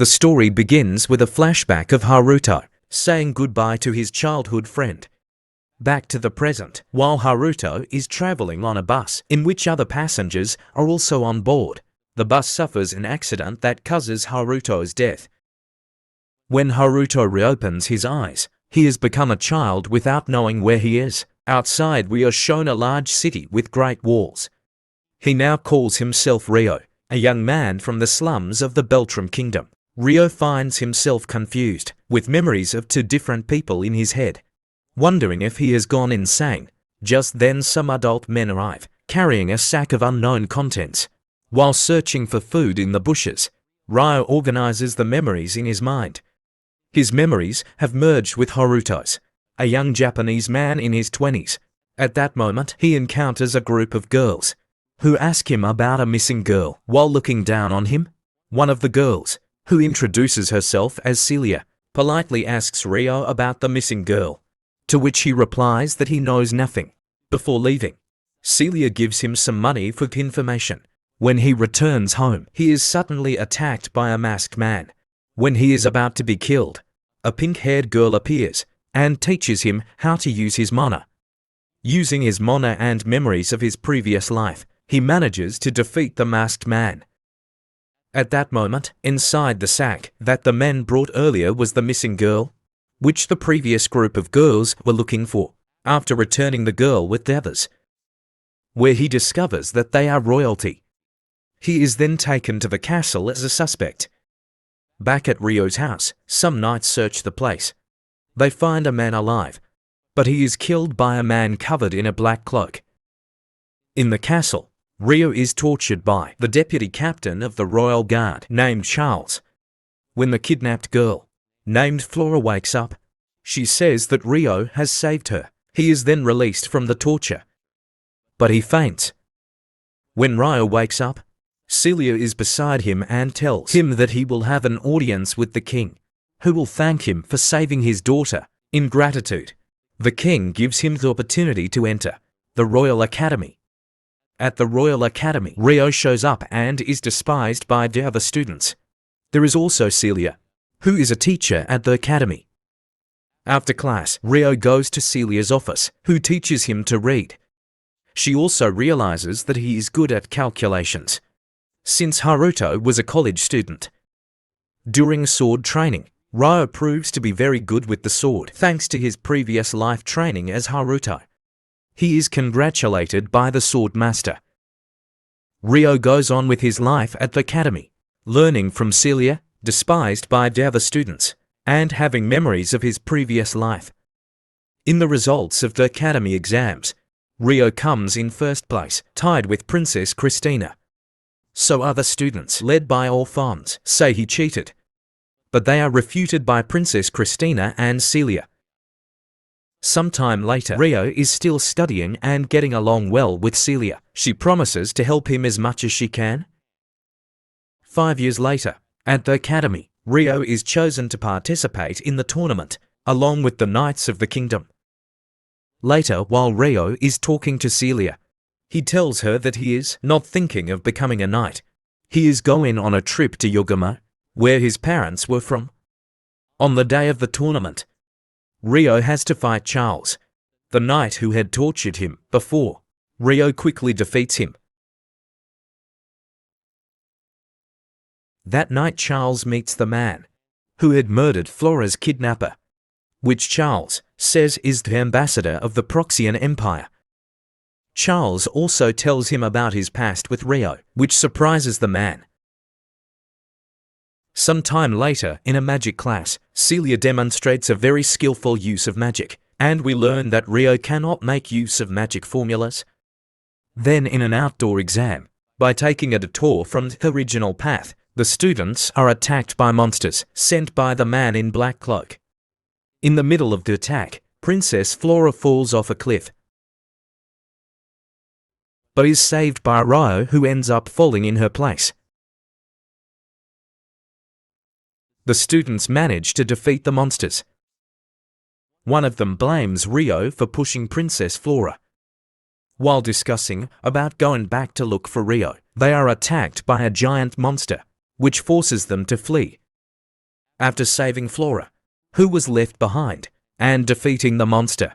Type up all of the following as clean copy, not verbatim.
The story begins with a flashback of Haruto saying goodbye to his childhood friend. Back to the present, while Haruto is traveling on a bus in which other passengers are also on board, the bus suffers an accident that causes Haruto's death. When Haruto reopens his eyes, he has become a child without knowing where he is. Outside, we are shown a large city with great walls. He now calls himself Ryo, a young man from the slums of the Beltram Kingdom. Ryo finds himself confused, with memories of two different people in his head. Wondering if he has gone insane, just then some adult men arrive, carrying a sack of unknown contents. While searching for food in the bushes, Ryo organizes the memories in his mind. His memories have merged with Haruto's, a young Japanese man in his 20s. At that moment, he encounters a group of girls, who ask him about a missing girl. While looking down on him, one of the girls, who introduces herself as Celia, politely asks Ryo about the missing girl, to which he replies that he knows nothing. Before leaving, Celia gives him some money for information. When he returns home, he is suddenly attacked by a masked man. When he is about to be killed, a pink-haired girl appears and teaches him how to use his mana. Using his mana and memories of his previous life, he manages to defeat the masked man. At that moment, inside the sack that the men brought earlier was the missing girl, which the previous group of girls were looking for. After returning the girl with the others, where he discovers that they are royalty, he is then taken to the castle as a suspect. Back at Ryo's house, some knights search the place. They find a man alive, but he is killed by a man covered in a black cloak. In the castle, Ryo is tortured by the deputy captain of the royal guard named Charles. When the kidnapped girl, named Flora, wakes up, she says that Ryo has saved her. He is then released from the torture, but he faints. When Ryo wakes up, Celia is beside him and tells him that he will have an audience with the king, who will thank him for saving his daughter. In gratitude, the king gives him the opportunity to enter the Royal Academy. At the Royal Academy, Ryo shows up and is despised by the other students. There is also Celia, who is a teacher at the academy. After class, Ryo goes to Celia's office, who teaches him to read. She also realizes that he is good at calculations, since Haruto was a college student. During sword training, Ryo proves to be very good with the sword thanks to his previous life training as Haruto. He is congratulated by the sword master. Ryo goes on with his life at the academy, learning from Celia, despised by the other students, and having memories of his previous life. In the results of the academy exams, Ryo comes in first place, tied with Princess Christina. So other students, led by Orphans, say he cheated, but they are refuted by Princess Christina and Celia. Sometime later, Ryo is still studying and getting along well with Celia. She promises to help him as much as she can. 5 years later, at the academy, Ryo is chosen to participate in the tournament, along with the Knights of the Kingdom. Later, while Ryo is talking to Celia, he tells her that he is not thinking of becoming a knight. He is going on a trip to Yokohama, where his parents were from. On the day of the tournament, Ryo has to fight Charles, the knight who had tortured him before. Ryo quickly defeats him. That night Charles meets the man who had murdered Flora's kidnapper, which Charles says is the ambassador of the Proxian Empire. Charles also tells him about his past with Ryo, which surprises the man. Some time later, in a magic class, Celia demonstrates a very skillful use of magic, and we learn that Ryo cannot make use of magic formulas. Then in an outdoor exam, by taking a detour from the original path, the students are attacked by monsters sent by the man in black cloak. In the middle of the attack, Princess Flora falls off a cliff, but is saved by Ryo, who ends up falling in her place. The students manage to defeat the monsters. One of them blames Ryo for pushing Princess Flora. While discussing about going back to look for Ryo, they are attacked by a giant monster, which forces them to flee. After saving Flora, who was left behind, and defeating the monster,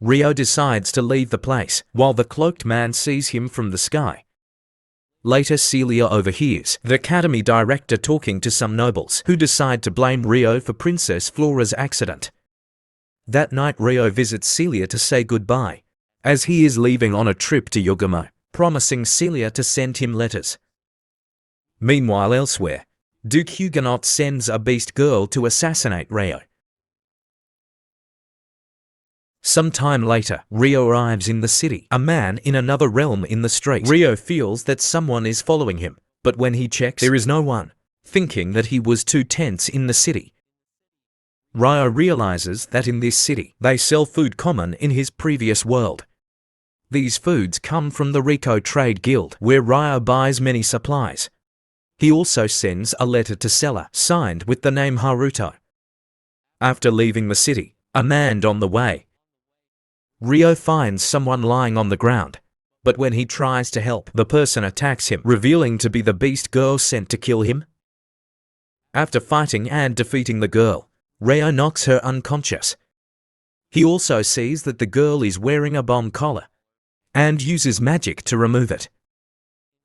Rio decides to leave the place while the cloaked man sees him from the sky. Later, Celia overhears the academy director talking to some nobles who decide to blame Rio for Princess Flora's accident. That night, Rio visits Celia to say goodbye, as he is leaving on a trip to Yogumo, promising Celia to send him letters. Meanwhile, elsewhere, Duke Huguenot sends a beast girl to assassinate Rio. Some time later, Rio arrives in the city, a man in another realm in the street. Rio feels that someone is following him, but when he checks, there is no one, thinking that he was too tense in the city. Rio realizes that in this city, they sell food common in his previous world. These foods come from the Rico Trade Guild, where Rio buys many supplies. He also sends a letter to Seller, signed with the name Haruto. After leaving the city, and on the way, Rio finds someone lying on the ground, but when he tries to help, the person attacks him, revealing to be the beast girl sent to kill him. After fighting and defeating the girl, Rio knocks her unconscious. He also sees that the girl is wearing a bomb collar, and uses magic to remove it.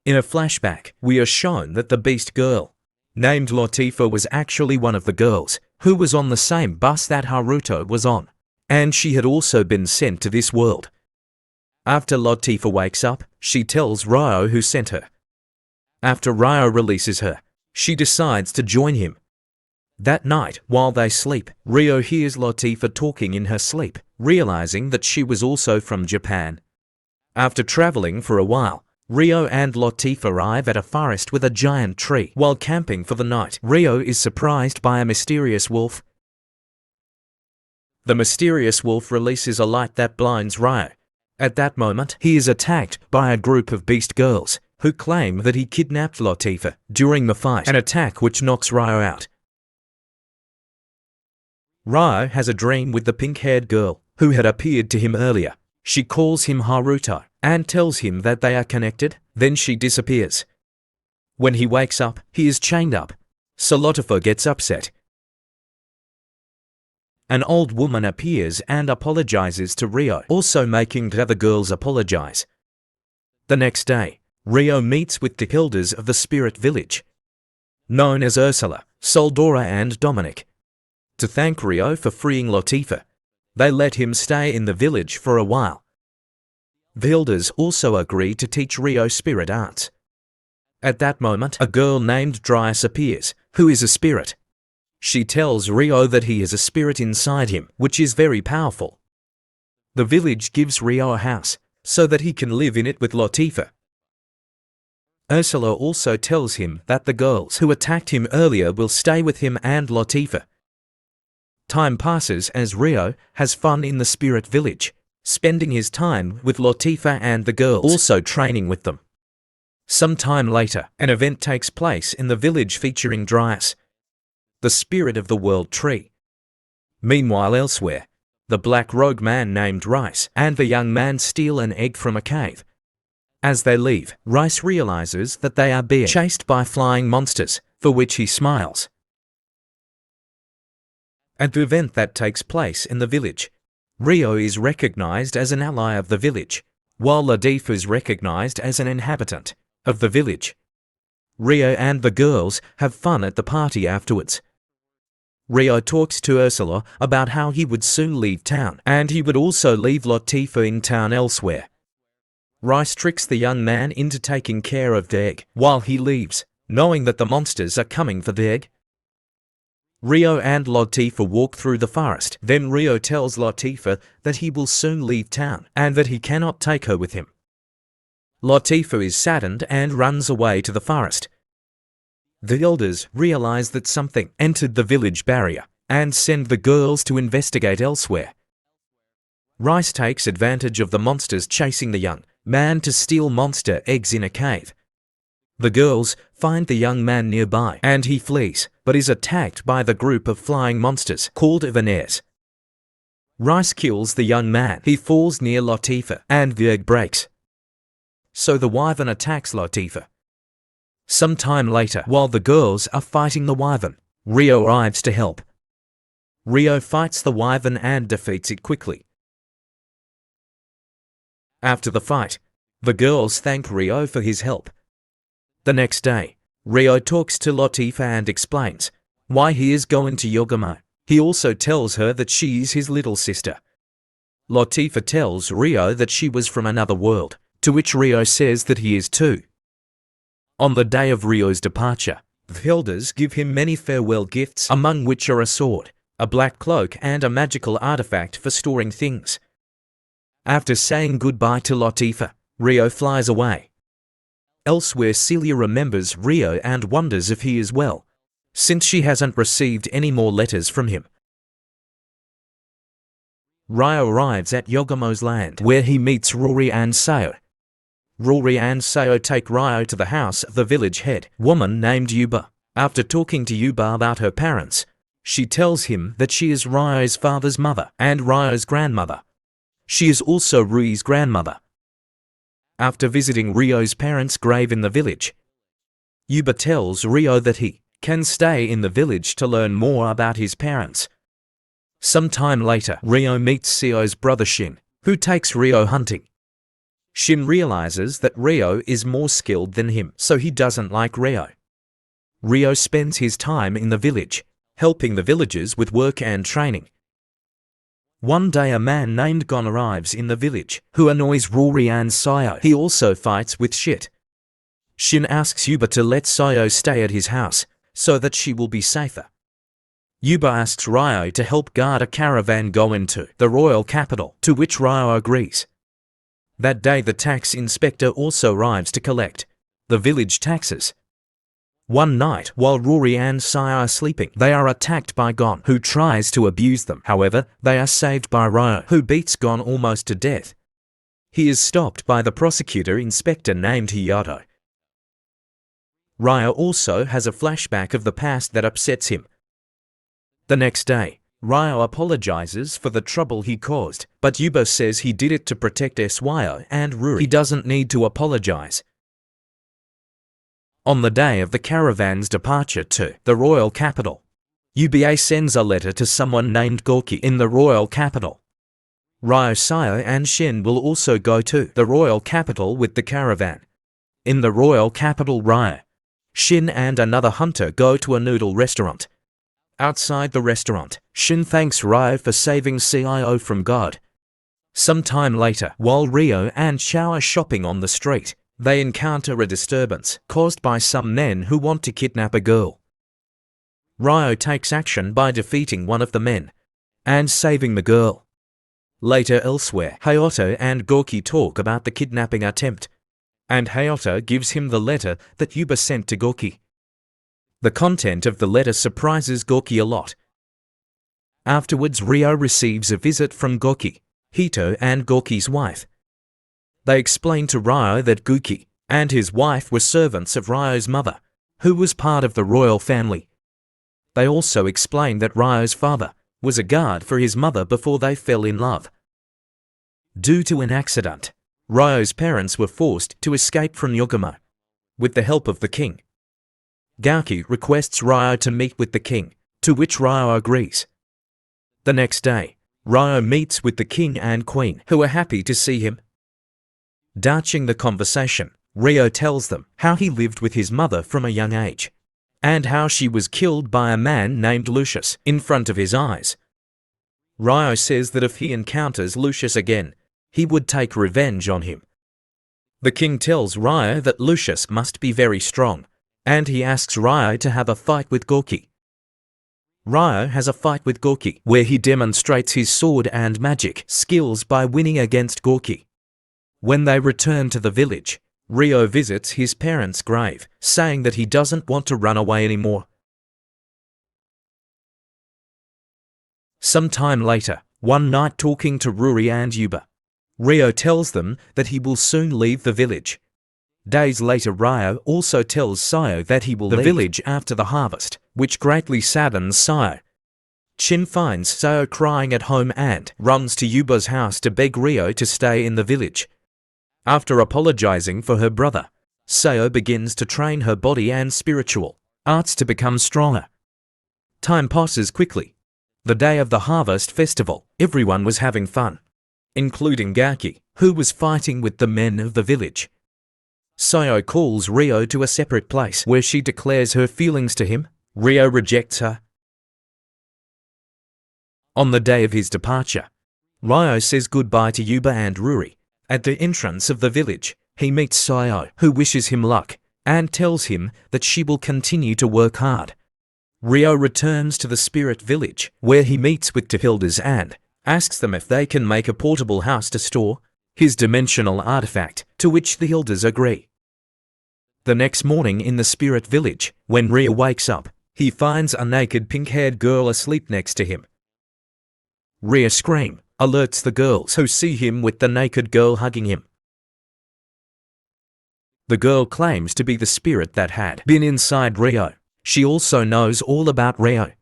In a flashback, we are shown that the beast girl, named Latifah, was actually one of the girls who was on the same bus that Haruto was on, and she had also been sent to this world. After Latifah wakes up, she tells Rio who sent her. After Rio releases her, she decides to join him. That night, while they sleep, Rio hears Latifah talking in her sleep, realizing that she was also from Japan. After traveling for a while, Rio and Latifah arrive at a forest with a giant tree. While camping for the night, Rio is surprised by a mysterious wolf. The mysterious wolf releases a light that blinds Rio. At that moment, he is attacked by a group of beast girls who claim that he kidnapped Latifah during the fight, an attack which knocks Rio out. Rio has a dream with the pink-haired girl who had appeared to him earlier. She calls him Haruto and tells him that they are connected, then she disappears. When he wakes up, he is chained up, so Latifah gets upset. An old woman appears and apologizes to Rio, also making the other girls apologize. The next day, Rio meets with the elders of the spirit village, known as Ursula, Soldora and Dominic. To thank Rio for freeing Latifah, they let him stay in the village for a while. The elders also agree to teach Rio spirit arts. At that moment, a girl named Dryas appears, who is a spirit. She tells Rio that he has a spirit inside him, which is very powerful. The village gives Rio a house, so that he can live in it with Latifah. Ursula also tells him that the girls who attacked him earlier will stay with him and Latifah. Time passes as Rio has fun in the spirit village, spending his time with Latifah and the girls, also training with them. Some time later, an event takes place in the village featuring Dryas, the spirit of the world tree. Meanwhile, elsewhere, the black rogue man named Rice and the young man steal an egg from a cave. As they leave, Rice realizes that they are being chased by flying monsters, for which he smiles. At the event that takes place in the village, Rio is recognized as an ally of the village, while Latifah is recognized as an inhabitant of the village. Rio and the girls have fun at the party afterwards. Rio talks to Ursula about how he would soon leave town, and he would also leave Latifah in town elsewhere. Rice tricks the young man into taking care of the egg while he leaves, knowing that the monsters are coming for the egg. Rio and Latifah walk through the forest. Then Rio tells Latifah that he will soon leave town and that he cannot take her with him. Latifah is saddened and runs away to the forest. The elders realize that something entered the village barrier and send the girls to investigate elsewhere. Rice takes advantage of the monsters chasing the young man to steal monster eggs in a cave. The girls find the young man nearby and he flees, but is attacked by the group of flying monsters called Evaneres. Rice kills the young man. He falls near Latifah and the egg breaks. So the wyvern attacks Latifah. Some time later, while the girls are fighting the wyvern, Ryo arrives to help. Ryo fights the wyvern and defeats it quickly. After the fight, the girls thank Ryo for his help. The next day, Ryo talks to Latifah and explains why he is going to Yogamo. He also tells her that she is his little sister. Latifah tells Ryo that she was from another world, to which Ryo says that he is too. On the day of Ryo's departure, the elders give him many farewell gifts, among which are a sword, a black cloak and a magical artifact for storing things. After saying goodbye to Latifah, Ryo flies away. Elsewhere, Celia remembers Ryo and wonders if he is well, since she hasn't received any more letters from him. Ryo arrives at Yogamo's land, where he meets Rory and Sayo. Rory and Sayo take Ryo to the house of the village head woman named Yuba. After talking to Yuba about her parents, she tells him that she is Ryo's father's mother and Ryo's grandmother. She is also Rui's grandmother. After visiting Ryo's parents' grave in the village, Yuba tells Ryo that he can stay in the village to learn more about his parents. Some time later, Ryo meets Sayo's brother Shin, who takes Ryo hunting. Shin realizes that Ryo is more skilled than him, so he doesn't like Ryo. Ryo spends his time in the village, helping the villagers with work and training. One day a man named Gon arrives in the village, who annoys Rory and Sayo. He also fights with Shit. Shin asks Yuba to let Sayo stay at his house, so that she will be safer. Yuba asks Ryo to help guard a caravan going to the royal capital, to which Ryo agrees. That day the tax inspector also arrives to collect the village taxes. One night, while Rory and Sayo are sleeping, they are attacked by Gon, who tries to abuse them. However, they are saved by Ryo, who beats Gon almost to death. He is stopped by the prosecutor inspector named Hiyato. Ryo also has a flashback of the past that upsets him. The next day, Ryo apologizes for the trouble he caused, but Yuba says he did it to protect Sayo and Ruri. He doesn't need to apologize. On the day of the caravan's departure to the royal capital, Yuba sends a letter to someone named Gorky in the royal capital. Ryo, Sayo and Shin will also go to the royal capital with the caravan. In the royal capital, Ryo, Shin and another hunter go to a noodle restaurant. Outside the restaurant, Shin thanks Ryo for saving Sayo from God. Some time later, while Ryo and Chao are shopping on the street, they encounter a disturbance caused by some men who want to kidnap a girl. Ryo takes action by defeating one of the men and saving the girl. Later elsewhere, Hayato and Gorky talk about the kidnapping attempt, and Hayato gives him the letter that Yuba sent to Gorky. The content of the letter surprises Gorky a lot. Afterwards, Ryo receives a visit from Gorky, Hito and Gorky's wife. They explain to Ryo that Gorky and his wife were servants of Ryo's mother, who was part of the royal family. They also explain that Ryo's father was a guard for his mother before they fell in love. Due to an accident, Ryo's parents were forced to escape from Yogamo. With the help of the king, Gorky requests Ryo to meet with the king, to which Ryo agrees. The next day, Ryo meets with the king and queen, who are happy to see him. Dodging the conversation, Ryo tells them how he lived with his mother from a young age, and how she was killed by a man named Lucius in front of his eyes. Ryo says that if he encounters Lucius again, he would take revenge on him. The king tells Ryo that Lucius must be very strong, and he asks Ryo to have a fight with Gorky. Ryo has a fight with Gorky, where he demonstrates his sword and magic skills by winning against Gorky. When they return to the village, Ryo visits his parents' grave, saying that he doesn't want to run away anymore. Some time later, one night talking to Ruri and Yuba, Ryo tells them that he will soon leave the village. Days later, Ryo also tells Sayo that he will leave the village after the harvest, which greatly saddens Sayo. Shin finds Sayo crying at home and runs to Yuba's house to beg Ryo to stay in the village. After apologizing for her brother, Sayo begins to train her body and spiritual arts to become stronger. Time passes quickly. The day of the harvest festival, everyone was having fun, including Gaki, who was fighting with the men of the village. Sayo calls Ryo to a separate place where she declares her feelings to him. Ryo rejects her. On the day of his departure, Ryo says goodbye to Yuba and Ruri. At the entrance of the village, he meets Sayo, who wishes him luck and tells him that she will continue to work hard. Ryo returns to the spirit village, where he meets with the Hildas and asks them if they can make a portable house to store his dimensional artifact, to which the Hildas agree. The next morning in the spirit village, when Ryo wakes up, he finds a naked pink-haired girl asleep next to him. Ryo screams, alerts the girls who see him with the naked girl hugging him. The girl claims to be the spirit that had been inside Ryo. She also knows all about Ryo.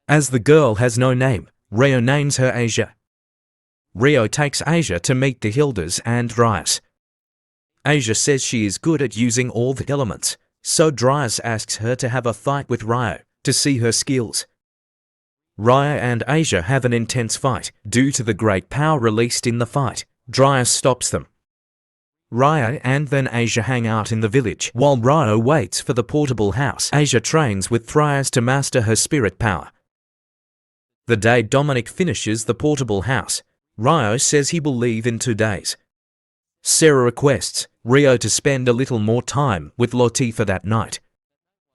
As the girl has no name, Ryo names her Asia. Ryo takes Asia to meet the Hildas and Dryas. Asia says she is good at using all the elements, so Dryas asks her to have a fight with Ryo to see her skills. Ryo and Asia have an intense fight. Due to the great power released in the fight, Dryas stops them. Ryo and then Asia hang out in the village. While Ryo waits for the portable house, Asia trains with Dryas to master her spirit power. The day Dominic finishes the portable house, Ryo says he will leave in 2 days. Sarah requests Ryo to spend a little more time with Latifah that night.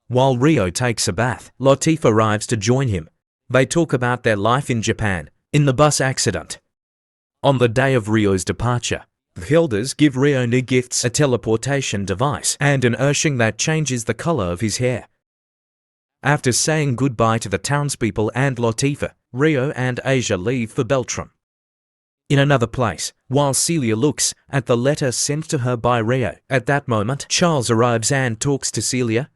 While Ryo takes a bath, Latifah arrives to join him. They talk about their life in Japan, in the bus accident. On the day of Ryo's departure, the Hildas give Ryo new gifts, a teleportation device, and an urshing that changes the color of his hair. After saying goodbye to the townspeople and Latifah, Ryo and Asia leave for Beltram. In another place, while Celia looks at the letter sent to her by Ryo, at that moment Charles arrives and talks to Celia.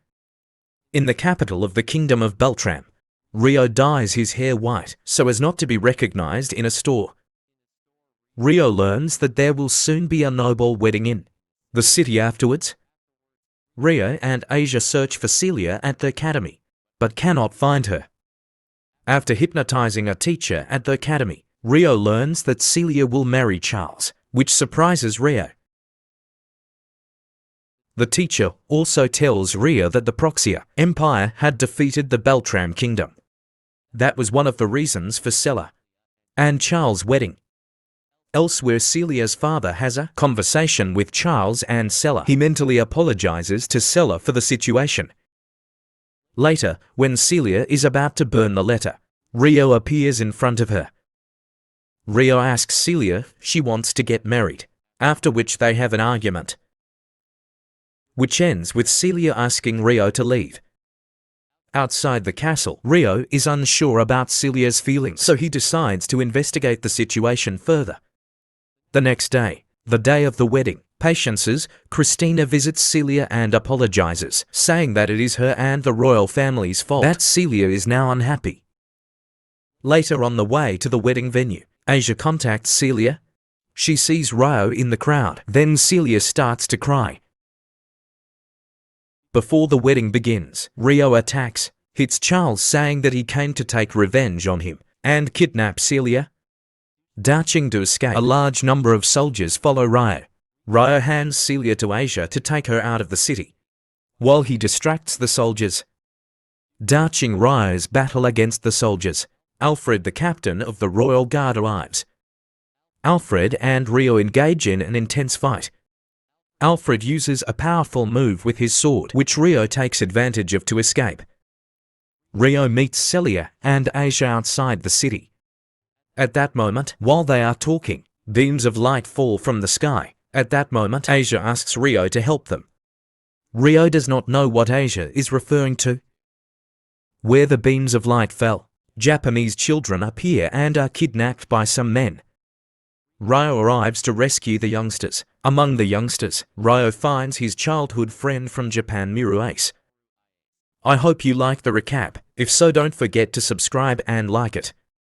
In the capital of the Kingdom of Beltram, Ryo dyes his hair white so as not to be recognized in a store. Ryo learns that there will soon be a noble wedding in the city afterwards. Ryo and Asia search for Celia at the academy, but cannot find her. After hypnotizing a teacher at the academy, Ryo learns that Celia will marry Charles, which surprises Ryo. The teacher also tells Ryo that the Proxia Empire had defeated the Beltram Kingdom. That was one of the reasons for Celia and Charles' wedding. Elsewhere, Celia's father has a conversation with Charles and Celia. He mentally apologizes to Celia for the situation. Later, when Celia is about to burn the letter, Ryo appears in front of her. Ryo asks Celia if she wants to get married, after which they have an argument, which ends with Celia asking Ryo to leave. Outside the castle, Ryo is unsure about Celia's feelings, so he decides to investigate the situation further. The next day, the day of the wedding, Patience's Christina visits Celia and apologizes, saying that it is her and the royal family's fault that Celia is now unhappy. Later, on the way to the wedding venue, Asia contacts Celia. She sees Ryo in the crowd, then Celia starts to cry. Before the wedding begins, Ryo attacks, hits Charles saying that he came to take revenge on him, and kidnap Celia. Dashing to escape, a large number of soldiers follow Ryo. Ryo hands Celia to Asia to take her out of the city, while he distracts the soldiers. Dashing Ryo's battle against the soldiers, Alfred, the captain of the Royal Guard, arrives. Alfred and Ryo engage in an intense fight. Alfred uses a powerful move with his sword, which Ryo takes advantage of to escape. Ryo meets Celia and Asia outside the city. At that moment, while they are talking, beams of light fall from the sky. At that moment, Asia asks Ryo to help them. Ryo does not know what Asia is referring to. Where the beams of light fell, Japanese children appear and are kidnapped by some men. Ryo arrives to rescue the youngsters. Among the youngsters, Ryo finds his childhood friend from Japan, Miru Ace. I hope you like the recap. If so, don't forget to subscribe and like it.